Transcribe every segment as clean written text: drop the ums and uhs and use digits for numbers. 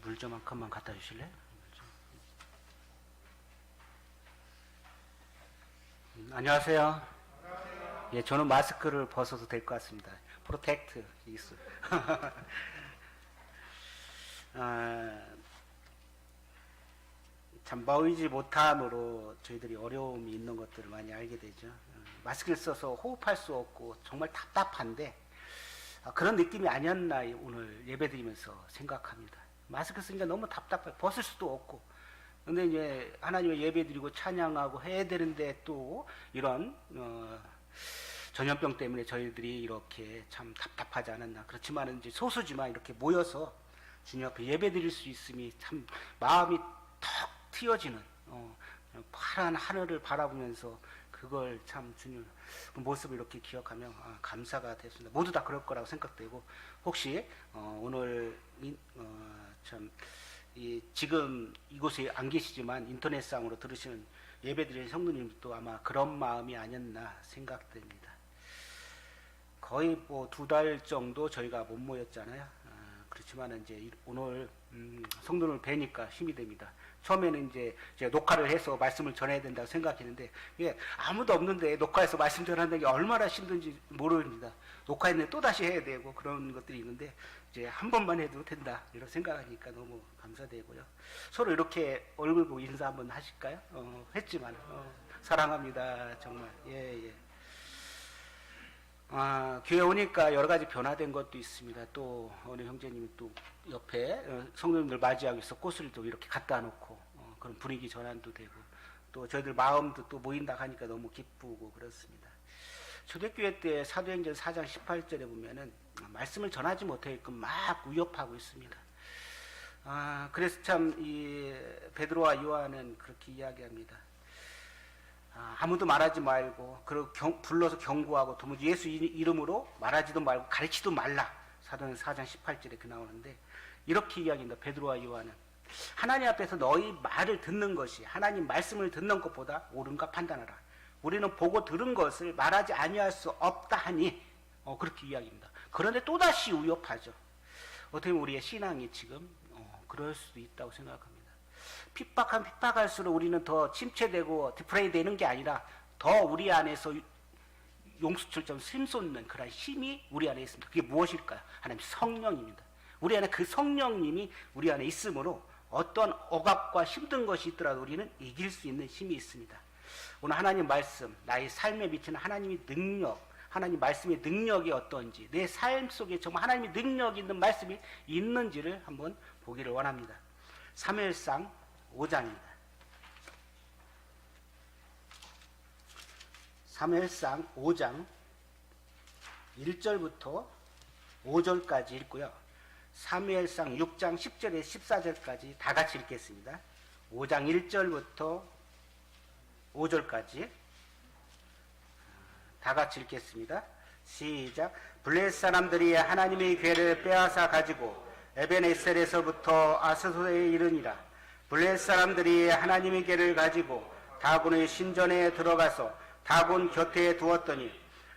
물 좀 한 컵만 갖다 주실래요? 안녕하세요. 예, 저는 마스크를 벗어도 될 것 같습니다. 프로텍트 이스. 참 보이지 못함으로 저희들이 어려움이 있는 것들을 많이 알게 되죠. 마스크를 써서 호흡할 수 없고 정말 답답한데 그런 느낌이 아니었나 오늘 예배드리면서 생각합니다. 마스크 쓰니까 너무 답답해. 벗을 수도 없고. 근데 이제 하나님의 예배드리고 찬양하고 해야 되는데 또 이런 전염병 때문에 저희들이 이렇게 참 답답하지 않았나. 그렇지만 이제 소수지만 이렇게 모여서 주님 앞에 예배드릴 수 있음이 참 마음이 턱 트여지는 파란 하늘을 바라보면서 그걸 참 주님 그 모습을 이렇게 기억하며 감사가 됐습니다. 모두 다 그럴 거라고 생각되고 혹시 오늘 참 지금 이곳에 안 계시지만 인터넷상으로 들으시는 예배드리는 성도님도 아마 그런 마음이 아니었나 생각됩니다. 거의 뭐 2달 정도 저희가 못 모였잖아요. 그렇지만 이제 오늘 성도를 뵈니까 힘이 됩니다. 처음에는 이제 제가 녹화를 해서 말씀을 전해야 된다고 생각했는데 이게 아무도 없는데 녹화해서 말씀 전한다는 게 얼마나 힘든지 모릅니다. 녹화했는데 또 다시 해야 되고 그런 것들이 있는데 이제 한 번만 해도 된다 이런 생각하니까 너무 감사되고요. 서로 이렇게 얼굴 보고 인사 한번 하실까요? 했지만 사랑합니다 정말. 예. 교회 오니까 여러 가지 변화된 것도 있습니다. 또 어느 형제님이 또 옆에 성도님들 맞이하기 위해서 꽃을 또 이렇게 갖다 놓고 그런 분위기 전환도 되고 또 저희들 마음도 또 모인다 하니까 너무 기쁘고 그렇습니다. 초대교회 때 사도행전 4장 18절에 보면은 말씀을 전하지 못하게끔 막 위협하고 있습니다. 그래서 참 이 베드로와 요한은 그렇게 이야기합니다. 아무도 말하지 말고 불러서 경고하고 도무지 예수 이름으로 말하지도 말고 가르치도 말라. 사도행전 4장 18절에 그 나오는데 이렇게 이야기합니다. 베드로와 요한은 하나님 앞에서 너희 말을 듣는 것이 하나님 말씀을 듣는 것보다 옳은가 판단하라. 우리는 보고 들은 것을 말하지 아니할 수 없다 하니 그렇게 이야기합니다. 그런데 또다시 위협하죠. 어떻게 보면 우리의 신앙이 지금 그럴 수도 있다고 생각합니다. 핍박할수록 우리는 더 침체되고 디프레이 되는 게 아니라 더 우리 안에서 용수철처럼 샘솟는 그런 힘이 우리 안에 있습니다. 그게 무엇일까요? 하나님 성령입니다. 우리 안에 그 성령님이 우리 안에 있으므로 어떤 억압과 힘든 것이 있더라도 우리는 이길 수 있는 힘이 있습니다. 오늘 하나님 말씀, 나의 삶에 미치는 하나님의 능력, 하나님 말씀의 능력이 어떤지, 내 삶 속에 정말 하나님의 능력이 있는 말씀이 있는지를 한번 보기를 원합니다. 사무엘상 5장입니다. 사무엘상 5장 1절부터 5절까지 읽고요. 사무엘상 6장 10절에 14절까지 다 같이 읽겠습니다. 5장 1절부터 5절까지 다 같이 읽겠습니다. 시작. 블레셋 사람들이 하나님의 궤를 빼앗아 가지고 에벤에셀에서부터 아스돗에 이르니라. 블레셋 사람들이 하나님의 궤를 가지고 다곤의 신전에 들어가서 다곤 곁에 두었더니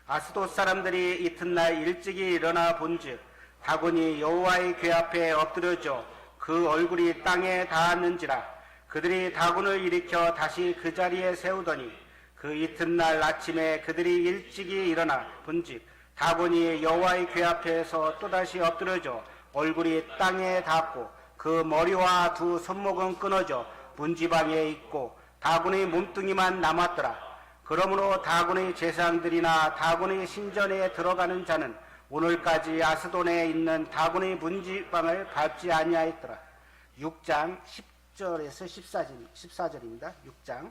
아스돗 사람들이 이튿날 일찍이 일어나 본즉 다곤이 여호와의 궤 앞에 엎드려져 그 얼굴이 땅에 닿았는지라. 그들이 다곤을 일으켜 다시 그 자리에 세우더니 그 이튿날 아침에 그들이 일찍이 일어나 본즉 다곤이 여호와의 궤 앞에서 또다시 엎드려져 얼굴이 땅에 닿고 그 머리와 두 손목은 끊어져 문지방에 있고 다곤의 몸뚱이만 남았더라. 그러므로 다곤의 제사장들이나 다곤의 신전에 들어가는 자는 오늘까지 아스돈에 있는 다곤의 문지방을 밟지 아니하였더라. 6장 10절에서 14절입니다. 6장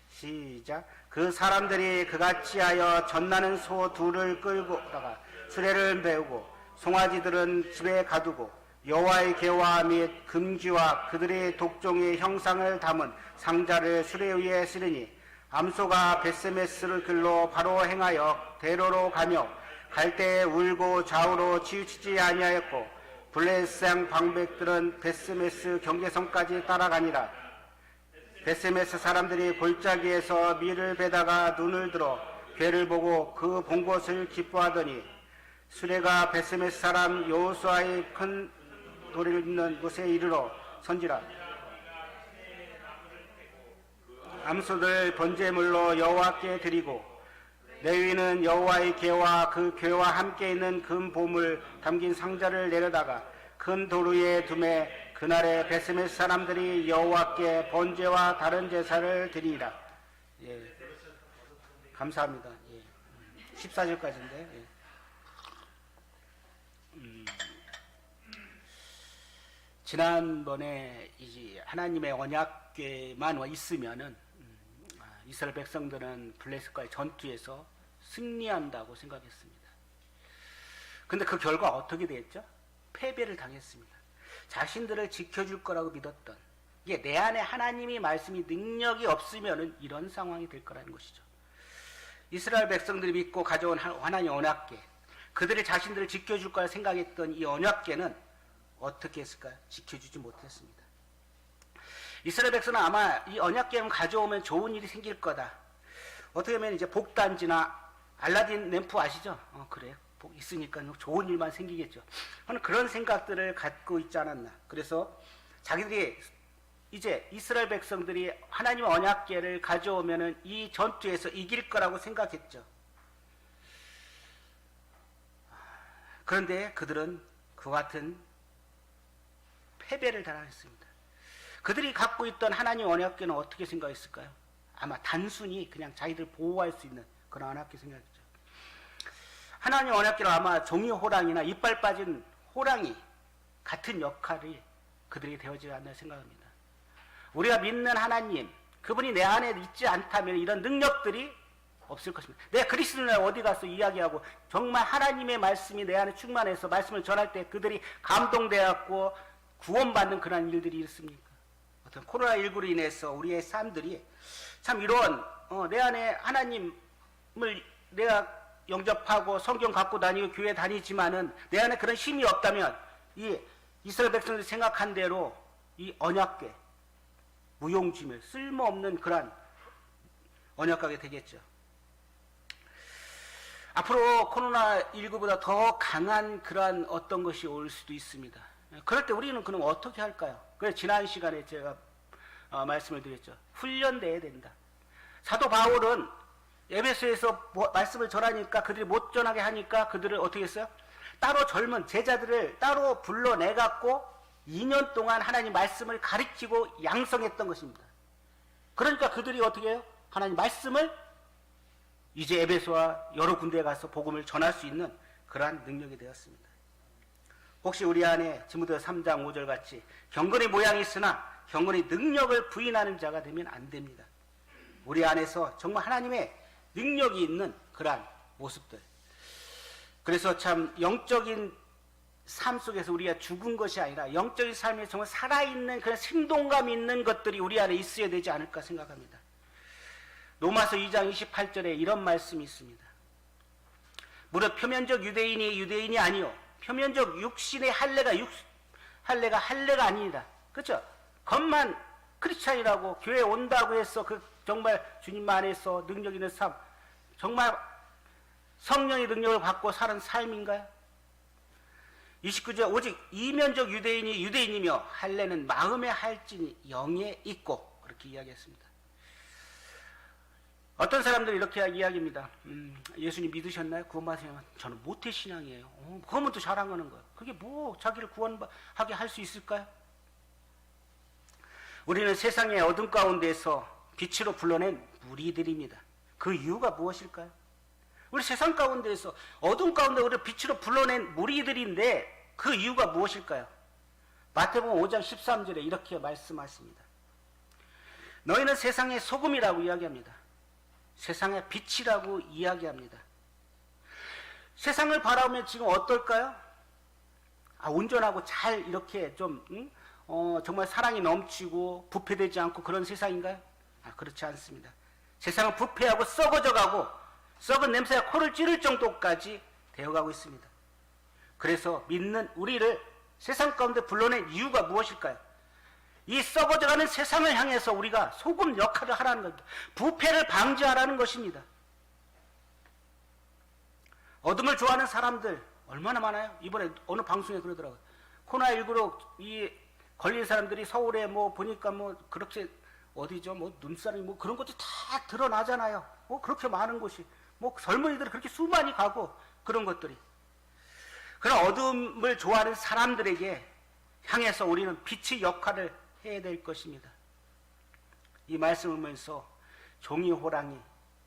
시작. 그 사람들이 그같이 하여 젖나는 소 둘을 끌고다가 수레를 메우고 송아지들은 집에 가두고 여호와의 궤와 및 금귀와 그들의 독종의 형상을 담은 상자를 수레 위에 실으니 암소가 벳세메스를 길로 바로 행하여 대로로 가며 갈 때에 울고 좌우로 치우치지 아니하였고 블레셋 방백들은 벳세메스 경계선까지 따라가니라. 벳세메스 사람들이 골짜기에서 밀을 베다가 눈을 들어 궤를 보고 그 본 것을 기뻐하더니 수레가 벳세메스 사람 여호수아의 큰 노래를 있는 곳에 이르러 선지라. 암소들 번제물로 여호와께 드리고 레위는 여호와의 궤와 그 궤와 함께 있는 금 보물 담긴 상자를 내려다가 큰 돌 위에 두매 그날에 베스메 사람들이 여호와께 번제와 다른 제사를 드리니라. 예. 감사합니다. 예. 14절까지인데. 예. 지난번에 이제 하나님의 언약궤만 있으면은 이스라엘 백성들은 블레셋과의 전투에서 승리한다고 생각했습니다. 근데 그 결과 어떻게 됐죠? 패배를 당했습니다. 자신들을 지켜줄 거라고 믿었던, 이게 내 안에 하나님이 말씀이 능력이 없으면은 이런 상황이 될 거라는 것이죠. 이스라엘 백성들이 믿고 가져온 하나님의 언약궤, 그들이 자신들을 지켜줄 거라 생각했던 이 언약궤는 어떻게 했을까요? 지켜주지 못했습니다. 이스라엘 백성은 아마 이 언약궤를 가져오면 좋은 일이 생길 거다. 어떻게 보면 이제 복단지나 알라딘 램프 아시죠? 그래요. 복 있으니까 좋은 일만 생기겠죠. 저는 그런 생각들을 갖고 있지 않았나. 그래서 자기들이 이제 이스라엘 백성들이 하나님의 언약궤를 가져오면은 이 전투에서 이길 거라고 생각했죠. 그런데 그들은 그와 같은 패배를 당했습니다. 그들이 갖고 있던 하나님 언약궤는 어떻게 생각했을까요? 아마 단순히 그냥 자기들 보호할 수 있는 그런 언약궤 생각했죠. 하나님 언약궤는 아마 종이 호랑이나 이빨 빠진 호랑이 같은 역할이 그들에게 되어지지 않나 생각합니다. 우리가 믿는 하나님, 그분이 내 안에 있지 않다면 이런 능력들이 없을 것입니다. 내 그리스도인을 어디 가서 이야기하고 정말 하나님의 말씀이 내 안에 충만해서 말씀을 전할 때 그들이 감동되었고 구원받는 그런 일들이 있습니까? 어떤 코로나19로 인해서 우리의 삶들이 참 이런 내 안에 하나님을 내가 영접하고 성경 갖고 다니고 교회 다니지만은 내 안에 그런 힘이 없다면 이 이스라엘 백성들이 생각한 대로 이 언약궤 무용지물 쓸모없는 그런 언약궤가 되겠죠. 앞으로 코로나19보다 더 강한 그러한 어떤 것이 올 수도 있습니다. 그럴 때 우리는 그럼 어떻게 할까요? 그래서 지난 시간에 제가 말씀을 드렸죠. 훈련돼야 된다. 사도 바울은 에베소에서 말씀을 전하니까 그들이 못 전하게 하니까 그들을 어떻게 했어요? 따로 젊은 제자들을 따로 불러내갖고 2년 동안 하나님 말씀을 가르치고 양성했던 것입니다. 그러니까 그들이 어떻게 해요? 하나님 말씀을 이제 에베소와 여러 군데에 가서 복음을 전할 수 있는 그러한 능력이 되었습니다. 혹시 우리 안에 디모데 3장 5절 같이 경건의 모양이 있으나 경건의 능력을 부인하는 자가 되면 안 됩니다. 우리 안에서 정말 하나님의 능력이 있는 그러한 모습들. 그래서 참 영적인 삶 속에서 우리가 죽은 것이 아니라 영적인 삶에 정말 살아있는 그런 생동감 있는 것들이 우리 안에 있어야 되지 않을까 생각합니다. 로마서 2장 28절에 이런 말씀이 있습니다. 무릇 표면적 유대인이 유대인이 아니요 표면적 육신의 할례가 아닙니다. 그렇죠? 겉만 크리스찬이라고 교회 온다고 해서 그 정말 주님 안에서 능력 있는 삶, 정말 성령의 능력을 받고 사는 삶인가요? 29절 오직 이면적 유대인이 유대인이며 할례는 마음의 할진이 영에 있고 그렇게 이야기했습니다. 어떤 사람들이 이렇게 이야기합니다. 예수님 믿으셨나요? 구원받으셨나요? 저는 모태신앙이에요. 그러면 또 자랑하는 거예요. 그게 뭐 자기를 구원하게 할 수 있을까요? 우리는 세상의 어둠 가운데서 빛으로 불러낸 무리들입니다. 그 이유가 무엇일까요? 우리 세상 가운데에서 어둠 가운데 우리를 빛으로 불러낸 무리들인데 그 이유가 무엇일까요? 마태복음 5장 13절에 이렇게 말씀하십니다. 너희는 세상의 소금이라고 이야기합니다. 세상의 빛이라고 이야기합니다. 세상을 바라보면 지금 어떨까요? 온전하고 잘 이렇게 좀 정말 사랑이 넘치고 부패되지 않고 그런 세상인가요? 그렇지 않습니다. 세상은 부패하고 썩어져가고 썩은 냄새가 코를 찌를 정도까지 되어가고 있습니다. 그래서 믿는 우리를 세상 가운데 불러낸 이유가 무엇일까요? 이 썩어져가는 세상을 향해서 우리가 소금 역할을 하라는 겁니다. 부패를 방지하라는 것입니다. 어둠을 좋아하는 사람들 얼마나 많아요? 이번에 어느 방송에 그러더라고요. 코로나19로 이 걸린 사람들이 서울에 뭐 보니까 뭐 그렇게 어디죠? 뭐 눈살이 뭐 그런 것도 다 드러나잖아요. 뭐 그렇게 많은 곳이 뭐 젊은이들이 그렇게 수많이 가고 그런 것들이. 그런 어둠을 좋아하는 사람들에게 향해서 우리는 빛의 역할을 해야 될 것입니다. 이 말씀을 보면서 종이 호랑이,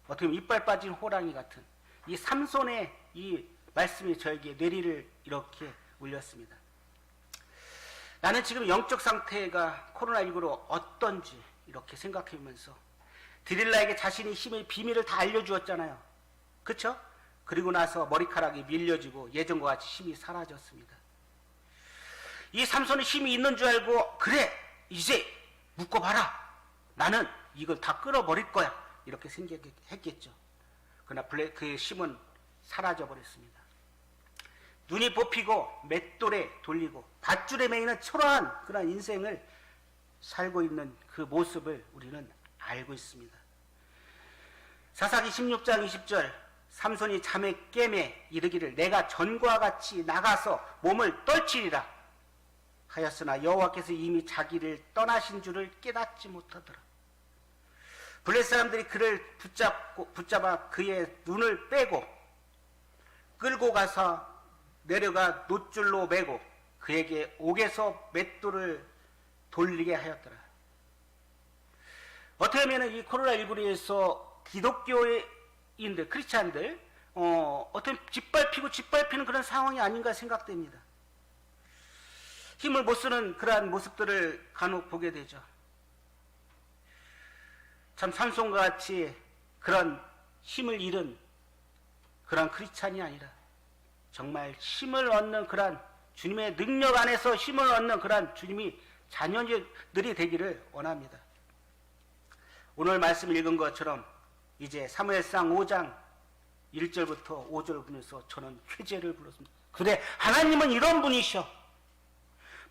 어떻게 보면 이빨 빠진 호랑이 같은 이 삼손의 이 말씀이 저에게 뇌리를 이렇게 울렸습니다. 나는 지금 영적 상태가 코로나19로 어떤지 이렇게 생각해보면서 드릴라에게 자신의 힘의 비밀을 다 알려주었잖아요. 그쵸? 그리고 나서 머리카락이 밀려지고 예전과 같이 힘이 사라졌습니다. 이 삼손의 힘이 있는 줄 알고 그래 이제 묶어봐라. 나는 이걸 다 끌어버릴 거야. 이렇게 생각했겠죠. 그러나 그의 힘은 사라져버렸습니다. 눈이 뽑히고 맷돌에 돌리고 밧줄에 매이는 초라한 그런 인생을 살고 있는 그 모습을 우리는 알고 있습니다. 사사기 16장 20절 삼손이 잠에 깨매 이르기를 내가 전과 같이 나가서 몸을 떨치리라 하였으나 여호와께서 이미 자기를 떠나신 줄을 깨닫지 못하더라. 블레 사람들이 그를 붙잡아 그의 눈을 빼고 끌고 가서 내려가 놋줄로 매고 그에게 옥에서 맷돌을 돌리게 하였더라. 어떻게 하면 이 코로나19로 인해서 기독교인들, 크리스찬들 어떤 짓밟히는 그런 상황이 아닌가 생각됩니다. 힘을 못 쓰는 그러한 모습들을 간혹 보게 되죠. 참 삼손과 같이 그런 힘을 잃은 그런 크리스찬이 아니라 정말 힘을 얻는 그런 주님의 능력 안에서 힘을 얻는 그런 주님이 자녀들이 되기를 원합니다. 오늘 말씀 읽은 것처럼 이제 사무엘상 5장 1절부터 5절을 보면서 저는 회개를 불렀습니다. 그래 하나님은 이런 분이셔.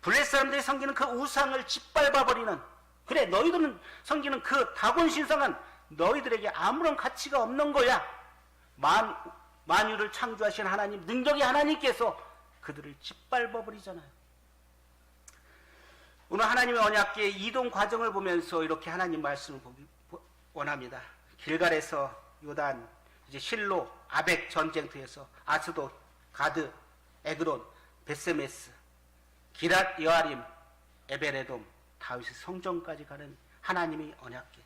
블레 사람들이 섬기는 그 우상을 짓밟아버리는, 그래 너희들은 섬기는 그 다곤 신상은 너희들에게 아무런 가치가 없는 거야. 만유를 창조하신 하나님, 능력의 하나님께서 그들을 짓밟아버리잖아요. 오늘 하나님의 언약궤의 이동 과정을 보면서 이렇게 하나님 말씀을 보기 원합니다. 길갈에서 요단, 이제 실로, 아벡 전쟁터에서 아스돗, 가드, 에그론, 베세메스, 기랏 여아림, 에베레돔, 다윗의 성전까지 가는 하나님의 언약궤.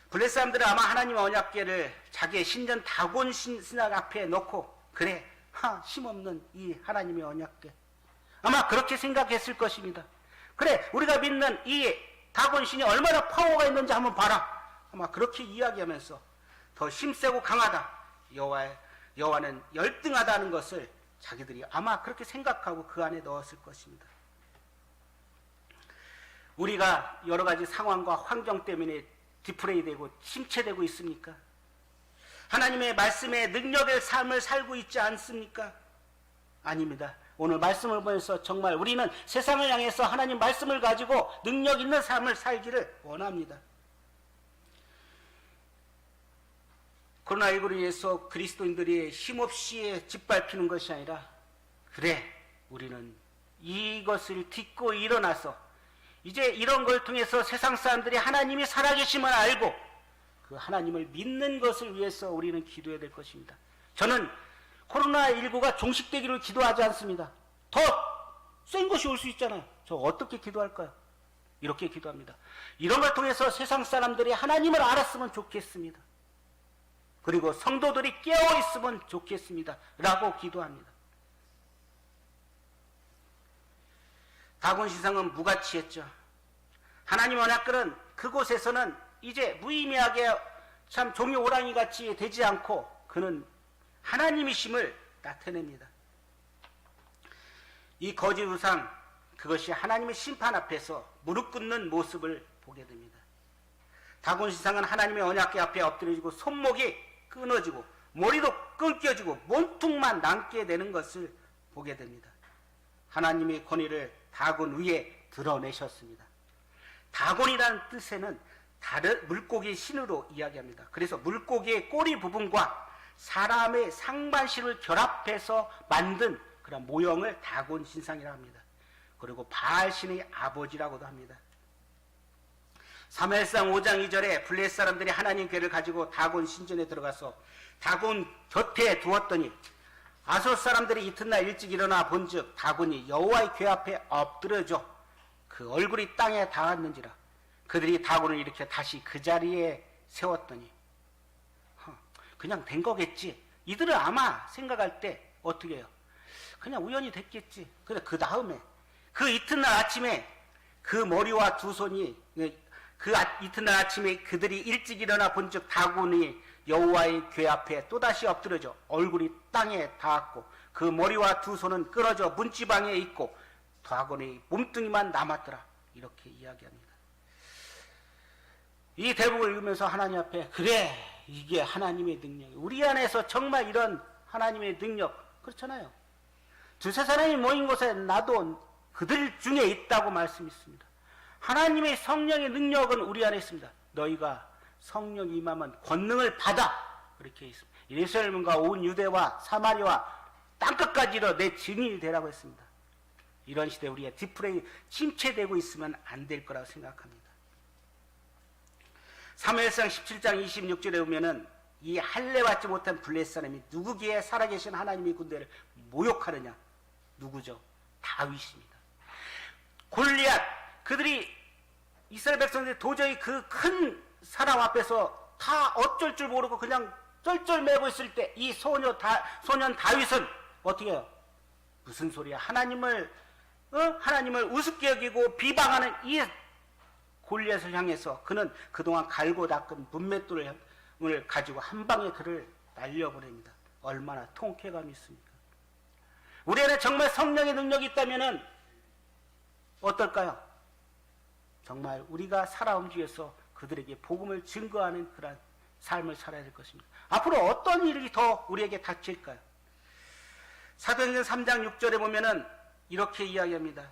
블레 사람들은 아마 하나님의 언약궤를 자기의 신전 다곤 신상 앞에 놓고 그래 힘없는 이 하나님의 언약궤 아마 그렇게 생각했을 것입니다. 그래 우리가 믿는 이 다곤 신이 얼마나 파워가 있는지 한번 봐라. 아마 그렇게 이야기하면서 더 힘세고 강하다, 여호와는 열등하다는 것을 자기들이 아마 그렇게 생각하고 그 안에 넣었을 것입니다. 우리가 여러 가지 상황과 환경 때문에 디프레이되고 침체되고 있습니까? 하나님의 말씀의 능력의 삶을 살고 있지 않습니까? 아닙니다. 오늘 말씀을 보면서 정말 우리는 세상을 향해서 하나님 말씀을 가지고 능력 있는 삶을 살기를 원합니다. 코로나19로 인해서 그리스도인들이 힘없이 짓밟히는 것이 아니라 그래 우리는 이것을 딛고 일어나서 이제 이런 걸 통해서 세상 사람들이 하나님이 살아계심을 알고 그 하나님을 믿는 것을 위해서 우리는 기도해야 될 것입니다. 저는 코로나19가 종식되기를 기도하지 않습니다. 더 센 것이 올 수 있잖아요. 저 어떻게 기도할까요? 이렇게 기도합니다. 이런 걸 통해서 세상 사람들이 하나님을 알았으면 좋겠습니다. 그리고 성도들이 깨어있으면 좋겠습니다. 라고 기도합니다. 다곤 신상은 무가치했죠. 하나님의 언약궤는 그곳에서는 이제 무의미하게 참 종이 호랑이 같이 되지 않고 그는 하나님이심을 나타냅니다. 이 거짓 우상, 그것이 하나님의 심판 앞에서 무릎 꿇는 모습을 보게 됩니다. 다곤 신상은 하나님의 언약궤 앞에 엎드려지고 손목이 끊어지고 머리도 끊겨지고 몸통만 남게 되는 것을 보게 됩니다. 하나님의 권위를 다곤 위에 드러내셨습니다. 다곤이라는 뜻에는 다른 물고기 신으로 이야기합니다. 그래서 물고기의 꼬리 부분과 사람의 상반신을 결합해서 만든 그런 모형을 다곤 신상이라 합니다. 그리고 바알신의 아버지라고도 합니다. 사무엘상 5장 2절에 블레셋 사람들이 하나님 궤를 가지고 다곤 신전에 들어가서 다곤 곁에 두었더니 아솔 사람들이 이튿날 일찍 일어나 본즉 다곤이 여호와의 궤 앞에 엎드려져 그 얼굴이 땅에 닿았는지라. 그들이 다곤을 일으켜 다시 그 자리에 세웠더니 그냥 된 거겠지. 이들은 아마 생각할 때 어떻게 해요? 그냥 우연히 됐겠지. 근데 그 다음에 그 이튿날 아침에 그 머리와 두 손이 이튿날 아침에 그들이 일찍 일어나 본즉 다곤이 여호와의 궤 앞에 또다시 엎드려져 얼굴이 땅에 닿았고 그 머리와 두 손은 끊어져 문지방에 있고 다곤의 몸뚱이만 남았더라. 이렇게 이야기합니다. 이 대목을 읽으면서 하나님 앞에 그래 이게 하나님의 능력, 우리 안에서 정말 이런 하나님의 능력, 그렇잖아요. 두세 사람이 모인 곳에 나도 그들 중에 있다고 말씀했습니다. 하나님의 성령의 능력은 우리 안에 있습니다. 너희가 성령 임하면 권능을 받아, 그렇게 있습니다. 예루살렘과 온 유대와 사마리아와 땅끝까지 이르러 내 증인이 되라고 했습니다. 이런 시대에 우리의 디프레이 침체되고 있으면 안 될 거라고 생각합니다. 사무엘상 17장 26절에 보면은 이 할례 받지 못한 블레셋 사람이 누구기에 살아계신 하나님의 군대를 모욕하느냐? 누구죠? 다윗입니다. 골리앗, 그들이 이스라엘 백성들이 도저히 그 큰 사람 앞에서 다 어쩔 줄 모르고 그냥 쩔쩔매고 있을 때 이 소년 다윗은 어떻게 해요? 무슨 소리야? 하나님을 우습게 여기고 비방하는 이 골리앗을 향해서 그는 그동안 갈고 닦은 문맷돌을 가지고 한 방에 그를 날려보냅니다. 얼마나 통쾌감이 있습니까? 우리 안에 정말 성령의 능력이 있다면 어떨까요? 정말 우리가 살아 움직여서 그들에게 복음을 증거하는 그런 삶을 살아야 될 것입니다. 앞으로 어떤 일이 더 우리에게 닥칠까요? 사도행전 3장 6절에 보면은 이렇게 이야기합니다.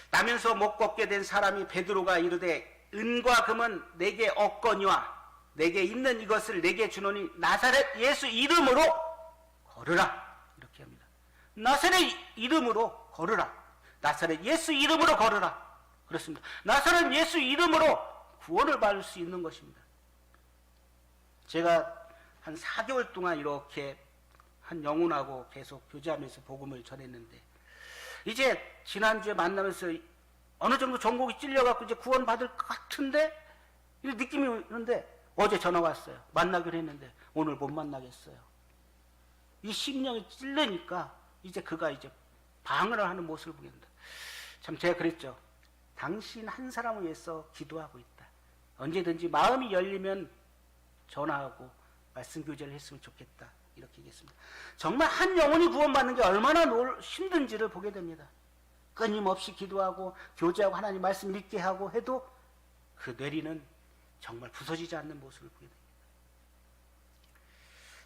나면서 못 걷게 된 사람이 베드로가 이르되 은과 금은 내게 없거니와 내게 있는 이것을 내게 주노니 나사렛 예수 이름으로 걸으라. 이렇게 합니다. 나사렛 이름으로 걸으라. 나사렛 예수 이름으로 걸으라. 그렇습니다. 나사렛 예수 이름으로 구원을 받을 수 있는 것입니다. 제가 한 4개월 동안 이렇게 한 영혼하고 계속 교제하면서 복음을 전했는데 이제 지난주에 만나면서 어느 정도 전곡이 찔려갖고 이제 구원 받을 것 같은데 이 느낌이 오는데 어제 전화 왔어요. 만나기로 했는데 오늘 못 만나겠어요. 이 심령이 찔르니까 이제 그가 이제 방언을 하는 모습을 보게 된다. 참 제가 그랬죠. 당신 한 사람을 위해서 기도하고 있다. 언제든지 마음이 열리면 전화하고 말씀 교제를 했으면 좋겠다. 이렇게 얘기했습니다. 정말 한 영혼이 구원받는 게 얼마나 힘든지를 보게 됩니다. 끊임없이 기도하고 교제하고 하나님 말씀 믿게 하고 해도 그 뇌리는 정말 부서지지 않는 모습을 보게 됩니다.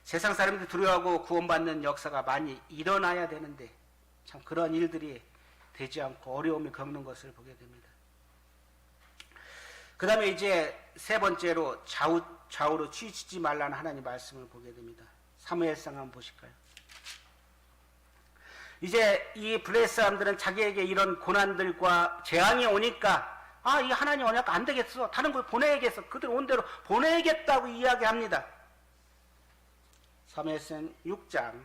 세상 사람들이 두려워하고 구원받는 역사가 많이 일어나야 되는데 참 그런 일들이 되지 않고 어려움을 겪는 것을 보게 됩니다. 그 다음에 이제 세 번째로 좌우로 치우치지 말라는 하나님 말씀을 보게 됩니다. 사무엘상 한번 보실까요? 이제 이 블레셋 사람들은 자기에게 이런 고난들과 재앙이 오니까 이 하나님 오니까 안 되겠어. 다른 걸 보내야겠어. 그들 온 대로 보내야겠다고 이야기합니다. 사무엘상 6장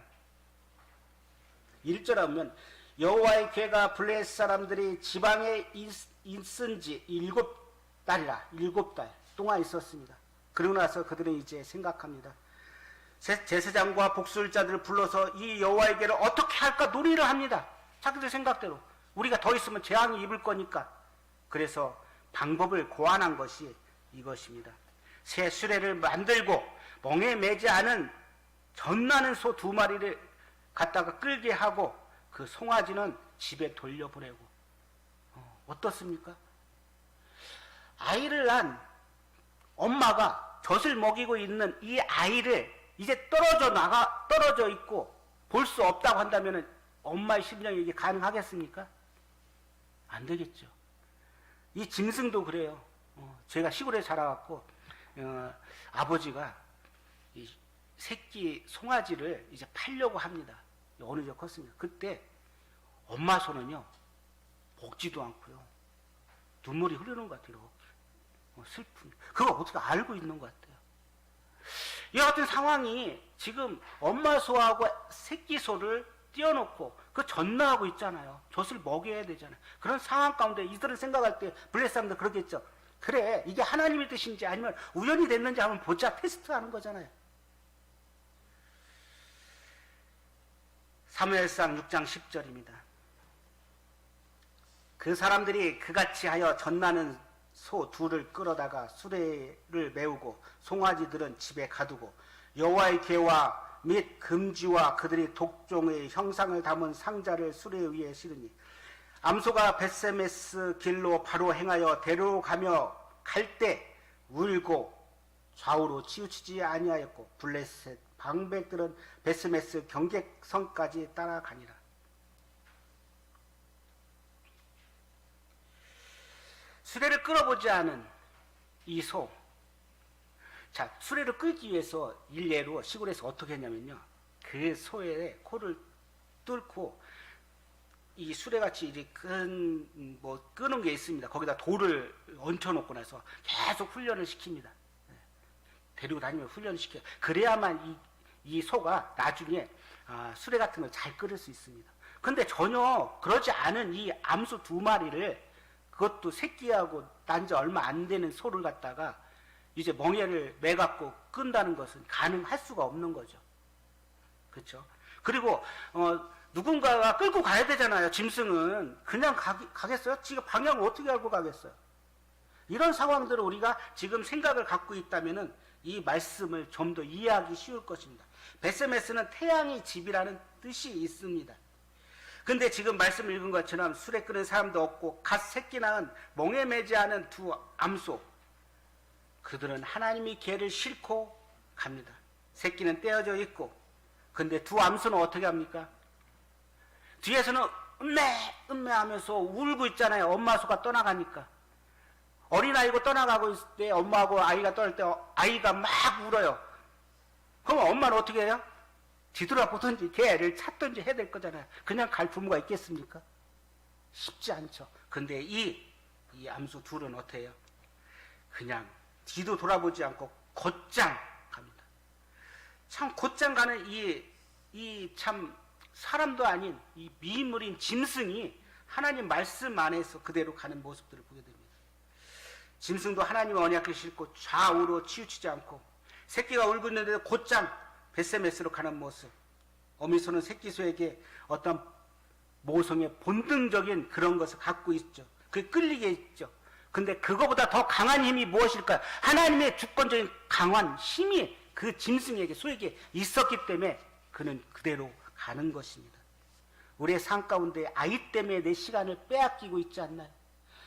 1절에 보면 여호와의 궤가 블레셋 사람들이 지방에 있은 지 7달이라 7달 동안 있었습니다. 그러고 나서 그들은 이제 생각합니다. 제사장과 복술자들을 불러서 이 여호와의 궤를 어떻게 할까 논의를 합니다. 자기들 생각대로 우리가 더 있으면 재앙이 입을 거니까. 그래서 방법을 고안한 것이 이것입니다. 새 수레를 만들고 멍에 매지 않은 전나는 소 2마리를 갖다가 끌게 하고 그 송아지는 집에 돌려보내고. 어떻습니까? 아이를 낳은 엄마가 젖을 먹이고 있는 이 아이를 이제 떨어져 있고 볼 수 없다고 한다면 엄마의 심정이 이게 가능하겠습니까? 안 되겠죠. 이 짐승도 그래요. 제가 시골에 자라갖고 아버지가 이 새끼 송아지를 이제 팔려고 합니다. 어느 정도 컸습니다. 그때 엄마 손은요 먹지도 않고요 눈물이 흐르는 것 같아요. 슬픈. 그걸 어떻게 알고 있는 것 같아요. 이 같은 상황이 지금 엄마 소하고 새끼 소를 띄워놓고 그 전나하고 있잖아요. 젖을 먹여야 되잖아요. 그런 상황 가운데 이들은 생각할 때 블레셋 사람들 그러겠죠. 그래, 이게 하나님의 뜻인지 아니면 우연히 됐는지 한번 보자. 테스트하는 거잖아요. 사무엘상 6장 10절입니다. 그 사람들이 그같이 하여 전나는 소 둘을 끌어다가 수레를 메우고 송아지들은 집에 가두고 여호와의궤와 및 금지와 그들이 독종의 형상을 담은 상자를 수레 위에 실으니 암소가 벳세메스 길로 바로 행하여 데려가며 갈 때 울고 좌우로 치우치지 아니하였고 블레셋 방백들은 벳세메스 경계선까지 따라가니라. 수레를 끌어보지 않은 이 소. 자, 수레를 끌기 위해서 일례로 시골에서 어떻게 했냐면요. 그 소의 코를 뚫고 이 수레같이 이렇게 끄는 게 있습니다. 거기다 돌을 얹혀놓고 나서 계속 훈련을 시킵니다. 데리고 다니면 훈련을 시켜요. 그래야만 이 소가 나중에 수레 같은 걸 잘 끌을 수 있습니다. 근데 전혀 그러지 않은 이 암소 2마리를 그것도 새끼하고 난 지 얼마 안 되는 소를 갖다가 이제 멍에를 매갖고 끈다는 것은 가능할 수가 없는 거죠. 그렇죠? 그리고 누군가가 끌고 가야 되잖아요. 짐승은 그냥 가겠어요? 지금 방향을 어떻게 알고 가겠어요? 이런 상황들을 우리가 지금 생각을 갖고 있다면은 이 말씀을 좀 더 이해하기 쉬울 것입니다. 벳세메스는 태양의 집이라는 뜻이 있습니다. 근데 지금 말씀 읽은 것처럼 수레 끄는 사람도 없고 갓 새끼 낳은 멍에 매지 않은 두 암소, 그들은 하나님이 개를 싣고 갑니다. 새끼는 떼어져 있고, 근데 두 암소는 어떻게 합니까? 뒤에서는 음매 하면서 울고 있잖아요. 엄마 소가 떠나가니까. 어린아이고 떠나가고 있을 때 엄마하고 아이가 떠날 때 아이가 막 울어요. 그럼 엄마는 어떻게 해요? 뒤돌아보든지 개를 찾든지 해야 될 거잖아요. 그냥 갈 부모가 있겠습니까? 쉽지 않죠. 근데 이 암소 둘은 어떻게 해요? 그냥 뒤도 돌아보지 않고 곧장 갑니다. 참 곧장 가는 이 참 사람도 아닌 이 미인물인 짐승이 하나님 말씀 안에서 그대로 가는 모습들을 보게 됩니다. 짐승도 하나님의 언약을 싣고 좌우로 치우치지 않고 새끼가 울고 있는데도 곧장 벳세메스로 가는 모습. 어미소는 새끼소에게 어떤 모성의 본능적인 그런 것을 갖고 있죠. 그게 끌리게 있죠. 근데 그거보다 더 강한 힘이 무엇일까요? 하나님의 주권적인 강한 힘이 그 짐승에게, 소에게 있었기 때문에 그는 그대로 가는 것입니다. 우리의 삶 가운데 아이 때문에 내 시간을 빼앗기고 있지 않나요?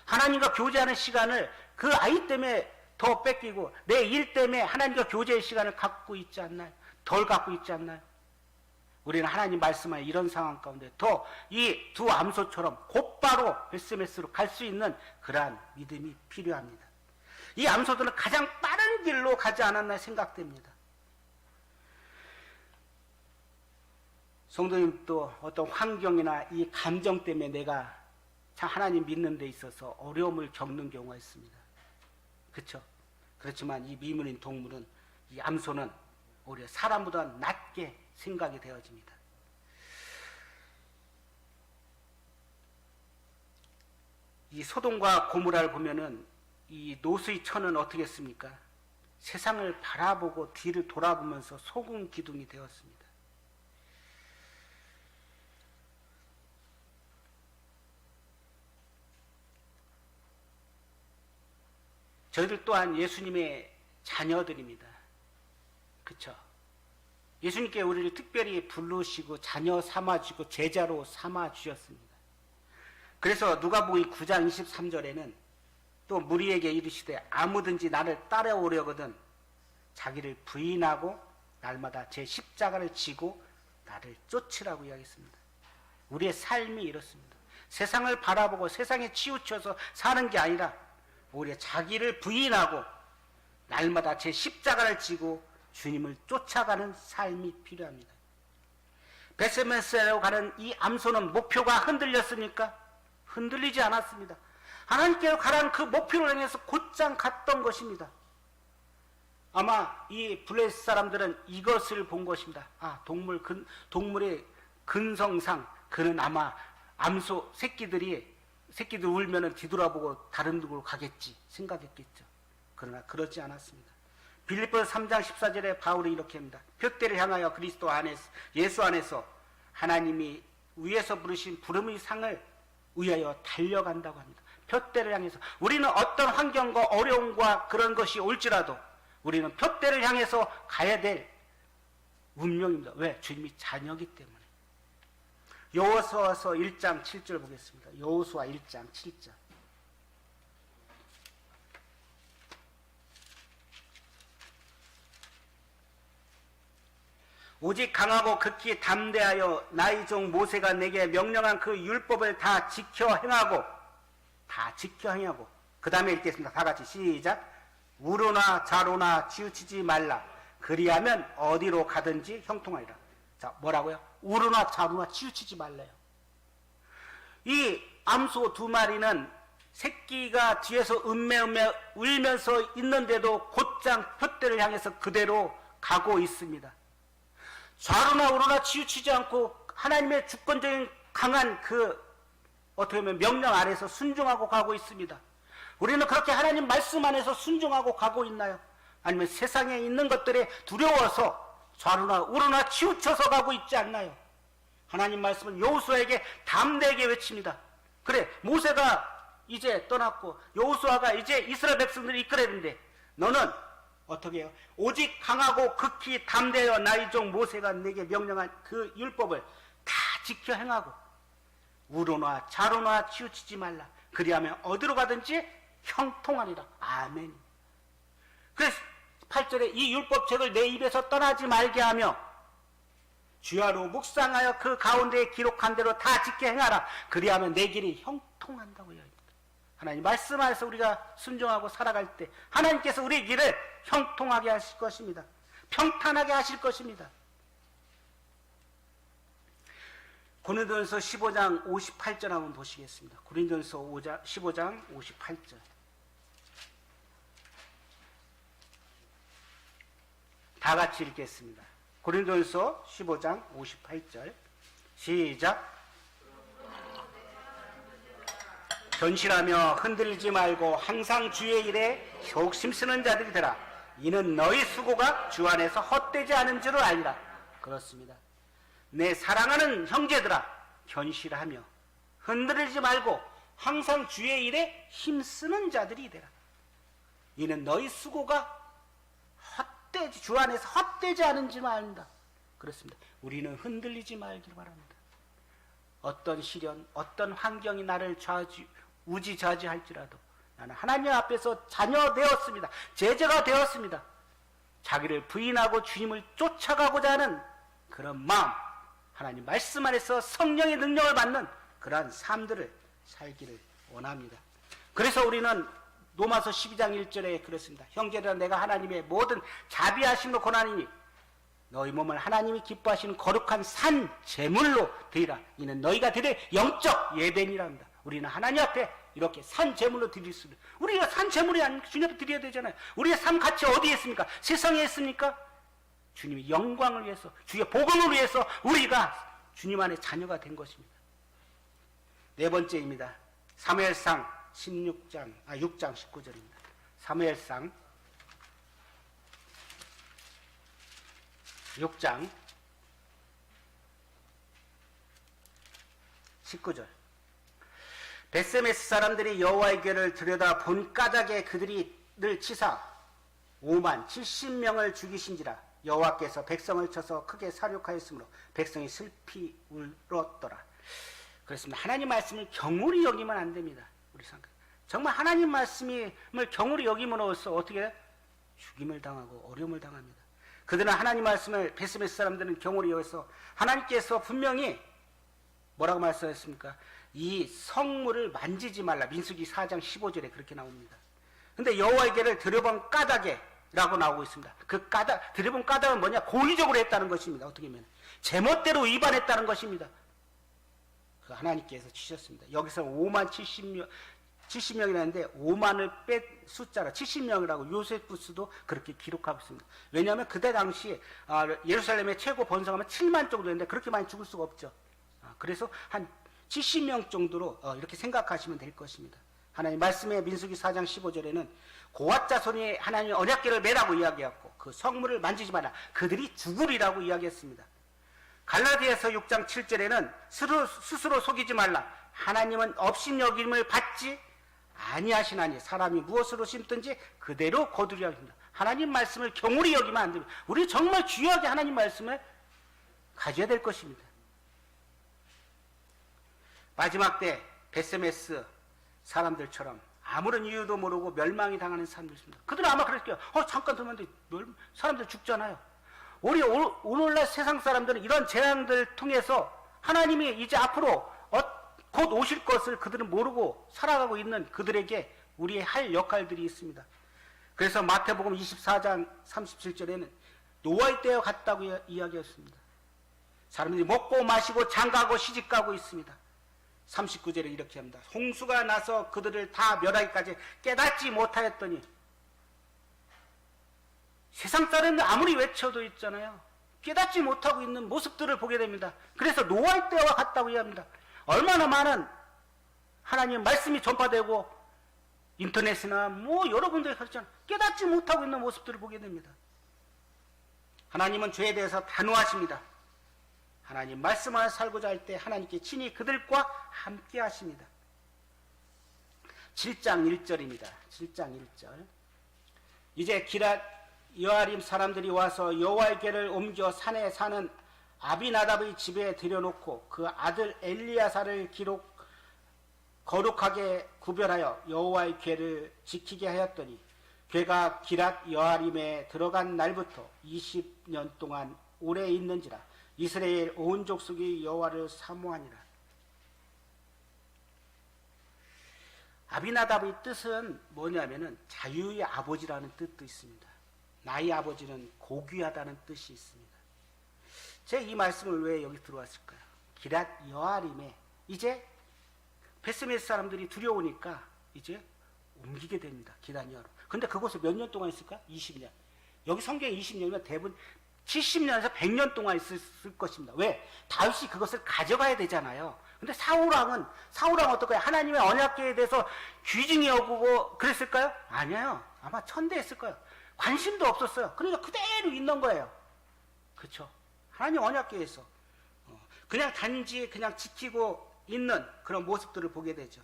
하나님과 교제하는 시간을 그 아이 때문에 더 뺏기고 내 일 때문에 하나님과 교제의 시간을 갖고 있지 않나요? 덜 갖고 있지 않나요? 우리는 하나님 말씀하는 이런 상황 가운데 더 이 두 암소처럼 곧바로 벳세메스로 갈 수 있는 그러한 믿음이 필요합니다. 이 암소들은 가장 빠른 길로 가지 않았나 생각됩니다. 성도님도 어떤 환경이나 이 감정 때문에 내가 참 하나님 믿는 데 있어서 어려움을 겪는 경우가 있습니다. 그렇죠? 그렇지만 이 미문인 동물은, 이 암소는 오히려 사람보다 낮게 생각이 되어집니다. 이 소돔과 고모라를 보면은 이 노스의 천은 어떻게 했습니까? 세상을 바라보고 뒤를 돌아보면서 소금 기둥이 되었습니다. 저희들 또한 예수님의 자녀들입니다. 그렇죠? 예수님께 우리를 특별히 부르시고 자녀 삼아주고 제자로 삼아주셨습니다. 그래서 누가복음 9장 23절에는 또 무리에게 이르시되 아무든지 나를 따라오려거든 자기를 부인하고 날마다 제 십자가를 지고 나를 쫓으라고 이야기했습니다. 우리의 삶이 이렇습니다. 세상을 바라보고 세상에 치우쳐서 사는 게 아니라 오히려 자기를 부인하고 날마다 제 십자가를 지고 주님을 쫓아가는 삶이 필요합니다. 베스메스로 가는 이 암소는 목표가 흔들렸습니까? 흔들리지 않았습니다. 하나님께로 가라는 그 목표를 향해서 곧장 갔던 것입니다. 아마 이 블레셋 사람들은 이것을 본 것입니다. 동물의 근성상 그는 아마 암소 새끼들 울면은 뒤돌아보고 다른 데로 가겠지 생각했겠죠. 그러나 그렇지 않았습니다. 빌립보서 3장 14절에 바울이 이렇게 합니다. 표대를 향하여 그리스도 안에서, 예수 안에서 하나님이 위에서 부르신 부름의 상을 위하여 달려간다고 합니다. 표대를 향해서. 우리는 어떤 환경과 어려움과 그런 것이 올지라도 우리는 표대를 향해서 가야 될 운명입니다. 왜? 주님이 자녀이기 때문에. 여호수아서 1장 7절 보겠습니다. 여호수아 1장 7절. 오직 강하고 극히 담대하여 나의 종 모세가 내게 명령한 그 율법을 다 지켜 행하고 그 다음에 읽겠습니다. 다 같이 시작. 우로나 좌로나 치우치지 말라. 그리하면 어디로 가든지 형통하리라. 자, 뭐라고요? 우로나 좌로나 치우치지 말래요. 이 암소 두 마리는 새끼가 뒤에서 울면서 있는데도 곧장 표대를 향해서 그대로 가고 있습니다. 좌로나 우로나 치우치지 않고 하나님의 주권적인 강한 어떻게 보면 명령 아래서 순종하고 가고 있습니다. 우리는 그렇게 하나님 말씀 안에서 순종하고 가고 있나요? 아니면 세상에 있는 것들에 두려워서 좌로나 우로나 치우쳐서 가고 있지 않나요? 하나님 말씀은 여호수아에게 담대하게 외칩니다. 그래, 모세가 이제 떠났고 여호수아가 이제 이스라엘 백성들을 이끌어야 되는데 너는 어떻게 해요? 오직 강하고 극히 담대하여 나의 종 모세가 내게 명령한 그 율법을 다 지켜 행하고 우로나 좌로나 치우치지 말라. 그리하면 어디로 가든지 형통하리라. 아멘. 그래서 8절에 이 율법책을 내 입에서 떠나지 말게 하며 주야로 묵상하여 그 가운데에 기록한 대로 다 지켜 행하라. 그리하면 내 길이 형통한다고 이야기합니다. 하나님 말씀 안에서 우리가 순종하고 살아갈 때 하나님께서 우리의 길을 형통하게 하실 것입니다. 평탄하게 하실 것입니다. 고린도전서 15장 58절 한번 보시겠습니다. 고린도전서 15장 58절. 다 같이 읽겠습니다. 고린도전서 15장 58절. 시작. 견실하며 흔들리지 말고 항상 주의 일에 욕심 쓰는 자들이 되라. 이는 너희 수고가 주 안에서 헛되지 않은 줄을 알리라. 그렇습니다. 내 사랑하는 형제들아, 견실하며 흔들리지 말고 항상 주의 일에 힘쓰는 자들이 되라. 이는 너희 수고가 주 안에서 헛되지 않은 줄을 안다. 그렇습니다. 우리는 흔들리지 말길 바랍니다. 어떤 시련, 어떤 환경이 나를 우지좌지할지라도 나는 하나님 앞에서 자녀 되었습니다. 제자가 되었습니다. 자기를 부인하고 주님을 쫓아가고자 하는 그런 마음, 하나님 말씀 안에서 성령의 능력을 받는 그러한 삶들을 살기를 원합니다. 그래서 우리는 로마서 12장 1절에 그렇습니다. 형제들아, 내가 하나님의 모든 자비하심으로 권하니 너희 몸을 하나님이 기뻐하시는 거룩한 산 제물로 드리라. 이는 너희가 드릴 영적 예배니랍니다. 우리는 하나님 앞에 이렇게 산 제물로 드릴 수 있는, 우리가 산 제물이 아니고 주님 앞에 드려야 되잖아요. 우리의 삶 가치 어디에 있습니까? 세상에 있습니까? 주님의 영광을 위해서, 주의 복음을 위해서 우리가 주님 안에 자녀가 된 것입니다. 네 번째입니다. 사무엘상 6장 19절입니다. 사무엘상 6장 19절. 베세메스 사람들이 여호와의 궤를 들여다 본 까닭에 그들을 치사 5만 70명을 죽이신지라. 여호와께서 백성을 쳐서 크게 사륙하였으므로 백성이 슬피 울었더라. 그렇습니다. 하나님 말씀을 경홀히 여기면 안 됩니다. 우리 생각. 정말 하나님 말씀을 경홀히 여기면서 어떻게 해요? 죽임을 당하고 어려움을 당합니다. 그들은 하나님 말씀을, 베스메스 사람들은 경홀히 여기서 하나님께서 분명히 뭐라고 말씀하셨습니까? 이 성물을 만지지 말라. 민수기 4장 15절에 그렇게 나옵니다. 근데 여호와의 궤를 들여본 까닭에 라고 나오고 있습니다. 그 까닭, 들여본 까닭은 뭐냐? 고의적으로 했다는 것입니다. 어떻게 보면 제멋대로 위반했다는 것입니다. 그 하나님께서 치셨습니다. 여기서 5만 70명이라는데 5만을 뺀 숫자라 70명이라고 요세푸스도 그렇게 기록하고 있습니다. 왜냐하면 그때 당시 예루살렘의 최고 번성하면 7만 정도였는데 그렇게 많이 죽을 수가 없죠. 그래서 한 70명 정도로 이렇게 생각하시면 될 것입니다. 하나님 말씀의 민수기 4장 15절에는 고앗 자손이 하나님 언약궤를 매라고 이야기했고 그 성물을 만지지 마라. 그들이 죽으리라고 이야기했습니다. 갈라디아서 6장 7절에는 스스로 속이지 말라. 하나님은 업신여김을 받지 아니하시나니 사람이 무엇으로 심든지 그대로 거두려 합니다. 하나님 말씀을 경홀히 여기면 안 됩니다. 우리 정말 귀하게 하나님 말씀을 가져야 될 것입니다. 마지막 때 베세메스 사람들처럼 아무런 이유도 모르고 멸망이 당하는 사람들 있습니다. 그들은 아마 그랬을 거예요. 잠깐 들면 사람들 죽잖아요. 우리 오늘날 세상 사람들은 이런 재앙들 통해서 하나님이 이제 앞으로 곧 오실 것을 그들은 모르고 살아가고 있는 그들에게 우리의 할 역할들이 있습니다. 그래서 마태복음 24장 37절에는 노아의 때와 같다고 이야기했습니다. 사람들이 먹고 마시고 장가고 시집가고 있습니다. 39절에 이렇게 합니다. 홍수가 나서 그들을 다 멸하기까지 깨닫지 못하였더니 세상 사람들 아무리 외쳐도 있잖아요. 깨닫지 못하고 있는 모습들을 보게 됩니다. 그래서 노아의 때와 같다고 이야기합니다. 얼마나 많은 하나님 말씀이 전파되고 인터넷이나 여러분들이 그렇잖아요. 깨닫지 못하고 있는 모습들을 보게 됩니다. 하나님은 죄에 대해서 단호하십니다. 하나님 말씀을 살고자 할 때 하나님께 친히 그들과 함께 하십니다. 7장 1절입니다. 7장 1절. 이제 기랏 여아림 사람들이 와서 여호와의 궤를 옮겨 산에 사는 아비나답의 집에 들여놓고 그 아들 엘리야사를 거룩하게 구별하여 여호와의 궤를 지키게 하였더니 궤가 기랏 여아림에 들어간 날부터 20년 동안 오래 있는지라 이스라엘 온 족속이 여호와를 사모하니라. 아비나답의 뜻은 뭐냐면은 자유의 아버지라는 뜻도 있습니다. 나의 아버지는 고귀하다는 뜻이 있습니다. 제가 이 말씀을 왜 여기 들어왔을까요? 기랏 여아림에 이제 베스메스 사람들이 두려우니까 이제 옮기게 됩니다. 기랏 여아림. 근데 그곳에 몇 년 동안 있을까? 20년. 여기 성경에 20년이면 대부분 70년에서 100년 동안 있을 것입니다. 왜? 다윗이 그것을 가져가야 되잖아요. 근데 사울왕은 어떨까요? 하나님의 언약궤에 대해서 귀중히 여기고 그랬을까요? 아니에요. 아마 천대했을 거예요. 관심도 없었어요. 그러니까 그대로 있는 거예요. 그렇죠? 하나님 언약궤에서 그냥 단지 그냥 지키고 있는 그런 모습들을 보게 되죠.